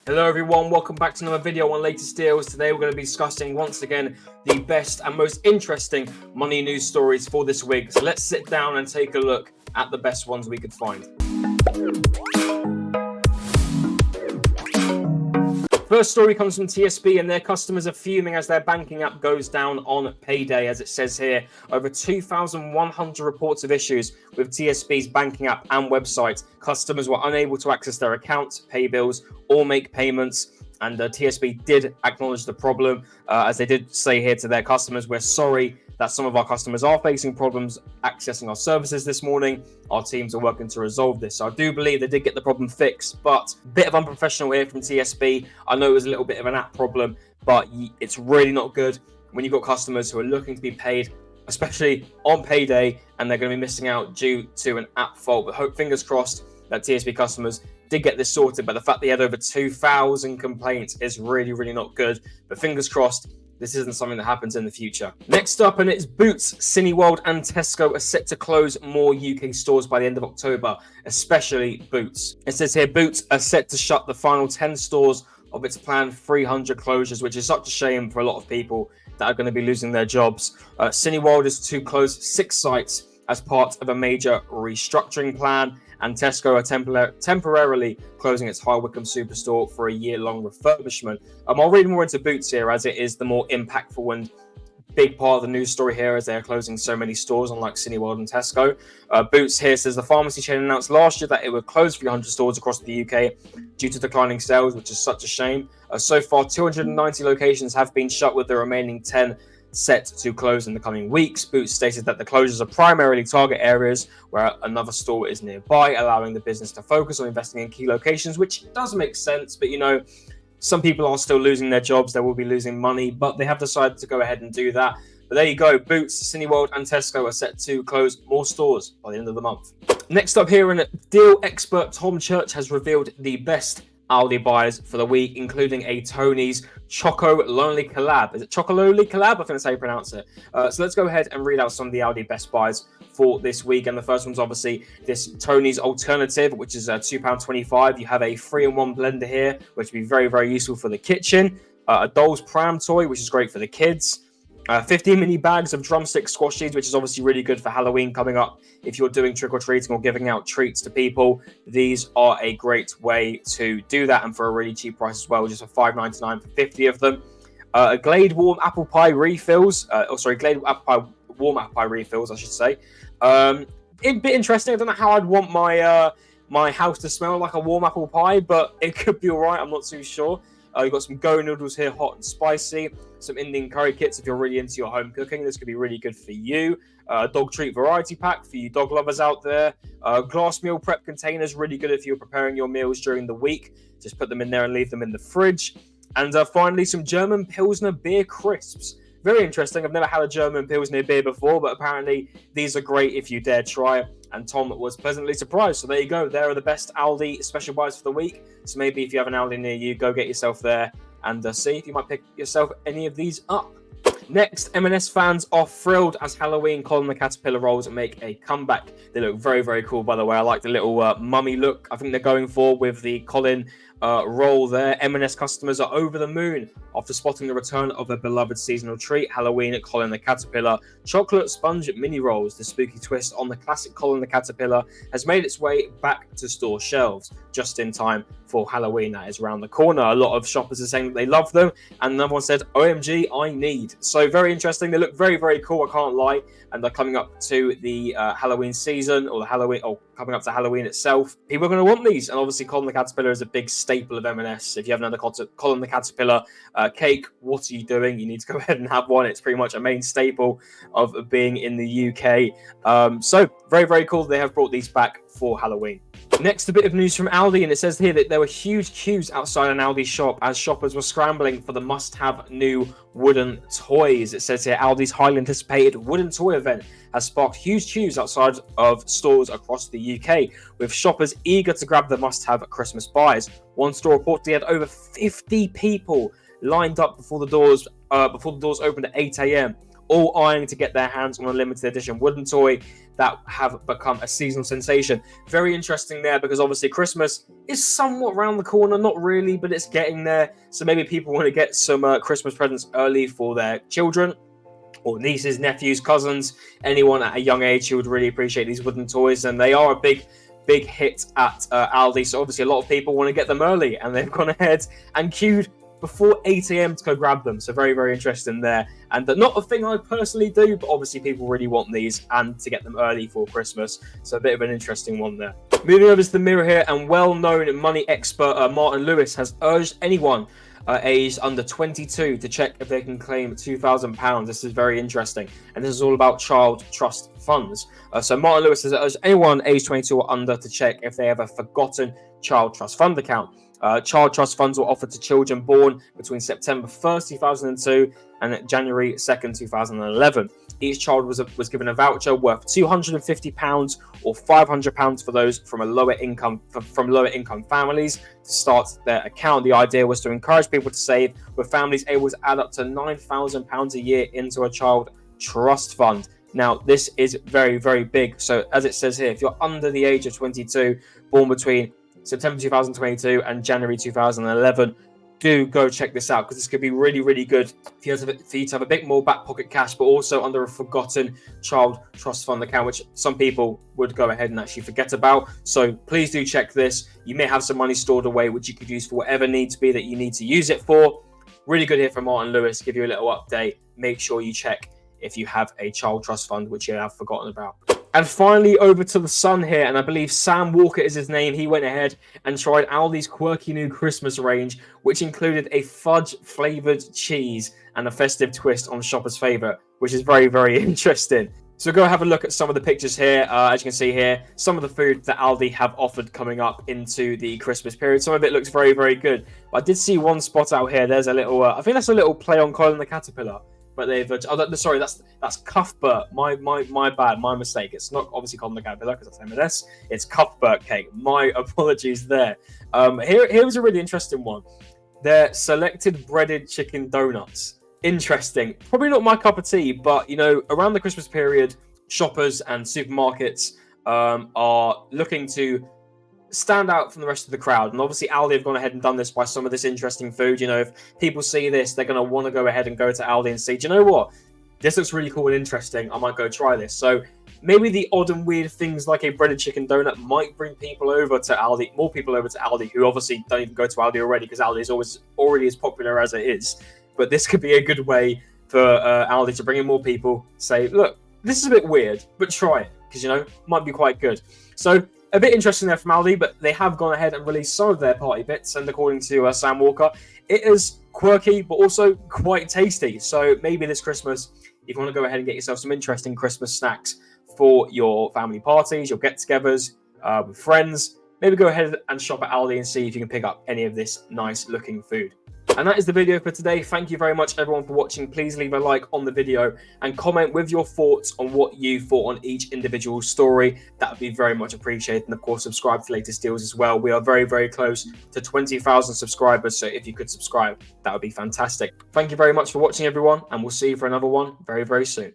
Hello everyone, welcome back to another video on latest deals. Today we're going to be discussing once again the best and most interesting money news stories for this week. So let's sit down and take a look at the best ones we could find. First story comes from TSB, and their customers are fuming as their banking app goes down on payday. As it says here, over 2,100 reports of issues with TSB's banking app and website. Customers were unable to access their accounts, pay bills, or make payments. And TSB did acknowledge the problem, as they did say here to their customers, we're sorry that some of our customers are facing problems accessing our services this morning. Our teams are working to resolve this. So I do believe they did get the problem fixed, but a bit of unprofessional here from TSB. I know it was a little bit of an app problem, but it's really not good when you've got customers who are looking to be paid, especially on payday, and they're going to be missing out due to an app fault. But fingers crossed that TSB customers did get this sorted, but the fact they had over 2,000 complaints is really, really not good. But fingers crossed, this isn't something that happens in the future. Next up, and it's Boots, Cineworld and Tesco are set to close more UK stores by the end of October, especially Boots. It says here, Boots are set to shut the final 10 stores of its planned 300 closures, which is such a shame for a lot of people that are going to be losing their jobs. Cineworld is to close 6 sites as part of a major restructuring plan, and Tesco are temporarily closing its High Wycombe Superstore for a year-long refurbishment. I'll read more into Boots here, as it is the more impactful and big part of the news story here, as they are closing so many stores, unlike Cineworld and Tesco. Boots here says the pharmacy chain announced last year that it would close 300 stores across the UK due to declining sales, which is such a shame. So far, 290 locations have been shut, with the remaining 10 set to close in the coming weeks. Boots stated that the closures are primarily target areas where another store is nearby, allowing the business to focus on investing in key locations, which does make sense. But, you know, some people are still losing their jobs. They will be losing money, but they have decided to go ahead and do that. But there you go. Boots, Cineworld and Tesco are set to close more stores by the end of the month. Next up here, and deal expert Tom Church has revealed the best ALDI buys for the week, including a Tony's Choco Lonely collab. Is it Choco Lonely collab? I think that's how you pronounce it. So let's go ahead and read out some of the ALDI best buys for this week. And the first one's obviously this Tony's Alternative, which is £2.25. You have a 3-in-1 blender here, which would be very, very useful for the kitchen. A doll's pram toy, which is great for the kids. 15 mini bags of drumstick squashies, which is obviously really good for Halloween coming up. If you're doing trick-or-treating or giving out treats to people, these are a great way to do that, and for a really cheap price as well, just for $5.99 for 50 of them. A Glade warm apple pie refills, Glade warm apple pie refills, I should say. A bit interesting. I don't know how I'd want my house to smell like a warm apple pie, but it could be all right. I'm not too sure. You've got some Go noodles here, hot and spicy. Some Indian curry kits if you're really into your home cooking. This could be really good for you. Dog treat variety pack for you dog lovers out there. Glass meal prep containers, really good if you're preparing your meals during the week. Just put them in there and leave them in the fridge. And finally, some German Pilsner beer crisps. Very interesting. I've never had a German Pilsner beer before, but apparently these are great if you dare try it. And Tom was pleasantly surprised. So there you go. There are the best ALDI special buys for the week. So maybe if you have an ALDI near you, go get yourself there and see if you might pick yourself any of these up. Next, M&S fans are thrilled as Halloween Colin the Caterpillar rolls make a comeback. They look very, very cool, by the way. I like the little mummy look I think they're going for with the Colin roll there. M&S customers are over the moon after spotting the return of a beloved seasonal treat, Halloween at Colin the Caterpillar chocolate sponge mini rolls. The spooky twist on the classic Colin the Caterpillar has made its way back to store shelves just in time for Halloween that is around the corner. A lot of shoppers are saying that they love them, and another one said, OMG, I need. So very interesting. They look very, very cool, I can't lie, and they're coming up to the Halloween season, or coming up to Halloween itself. People are going to want these, and obviously Colin the Caterpillar is a big staple of M&S. If you have another Colin the Caterpillar cake, what are you doing? You need to go ahead and have one. It's pretty much a main staple of being in the UK. So very, very cool. They have brought these back for Halloween. Next, a bit of news from ALDI, and it says here that there were huge queues outside an ALDI shop as shoppers were scrambling for the must-have new wooden toys. It says here ALDI's highly anticipated wooden toy event has sparked huge queues outside of stores across the UK, with shoppers eager to grab the must-have Christmas buys. One store reportedly had over 50 people lined up before the doors opened at 8 a.m. all eyeing to get their hands on a limited edition wooden toy that have become a seasonal sensation. Very interesting there, because obviously Christmas is somewhat around the corner, not really, but it's getting there. So maybe people want to get some Christmas presents early for their children, or nieces, nephews, cousins, anyone at a young age who would really appreciate these wooden toys. And they are a big hit at Aldi. So obviously a lot of people want to get them early, and they've gone ahead and queued before 8 a.m. to go grab them. So very, very interesting there. And not a thing I personally do, but obviously people really want these and to get them early for Christmas. So a bit of an interesting one there. Moving over to the mirror here, and well-known money expert Martin Lewis has urged anyone aged under 22 to check if they can claim £2,000. This is very interesting, and this is all about child trust funds. So Martin Lewis has urged anyone aged 22 or under to check if they have a forgotten child trust fund account. Child trust funds were offered to children born between September 1st, 2002 and January 2nd, 2011. Each child was given a voucher worth £250 or £500 for those from lower income families to start their account. The idea was to encourage people to save, with families able to add up to £9,000 a year into a child trust fund. Now, this is very, very big. So as it says here, if you're under the age of 22, born between September 2022 and January 2011, do go check this out, because this could be really, really good for you to have a bit more back pocket cash, but also under a forgotten child trust fund account, which some people would go ahead and actually forget about. So please do check this. You may have some money stored away, which you could use for whatever needs be that you need to use it for. Really good here from Martin Lewis. Give you a little update. Make sure you check if you have a child trust fund, which you have forgotten about. And finally, over to the Sun here, and I believe Sam Walker is his name. He went ahead and tried Aldi's quirky new Christmas range, which included a fudge-flavoured cheese and a festive twist on shopper's favourite, which is very, very interesting. So go have a look at some of the pictures here. As you can see here, some of the food that Aldi have offered coming up into the Christmas period. Some of it looks very, very good. But I did see one spot out here. There's a little, I think that's a little play on Colin the Caterpillar. But they've sorry, that's Cuthbert. My bad, my mistake. It's not obviously Colin the Caterpillar because that's M&S. It's Cuthbert cake. My apologies there. Here was a really interesting one. They're selected breaded chicken donuts. Interesting. Probably not my cup of tea, but you know, around the Christmas period, shoppers and supermarkets are looking to stand out from the rest of the crowd. And obviously Aldi have gone ahead and done this by some of this interesting food. You know, if people see this, they're going to want to go ahead and go to Aldi and say, do you know what? This looks really cool and interesting. I might go try this. So maybe the odd and weird things like a breaded chicken donut might bring people over to Aldi, more people over to Aldi who obviously don't even go to Aldi already, because Aldi is already as popular as it is. But this could be a good way for Aldi to bring in more people, say, look, this is a bit weird, but try it, because, you know, might be quite good. So a bit interesting there from Aldi, but they have gone ahead and released some of their party bits, and according to Sam Walker, it is quirky, but also quite tasty. So maybe this Christmas, if you want to go ahead and get yourself some interesting Christmas snacks for your family parties, your get-togethers with friends, maybe go ahead and shop at Aldi and see if you can pick up any of this nice-looking food. And that is the video for today. Thank you very much, everyone, for watching. Please leave a like on the video and comment with your thoughts on what you thought on each individual story. That would be very much appreciated. And of course, subscribe to latest deals as well. We are very, very close to 20,000 subscribers. So if you could subscribe, that would be fantastic. Thank you very much for watching, everyone. And we'll see you for another one very, very soon.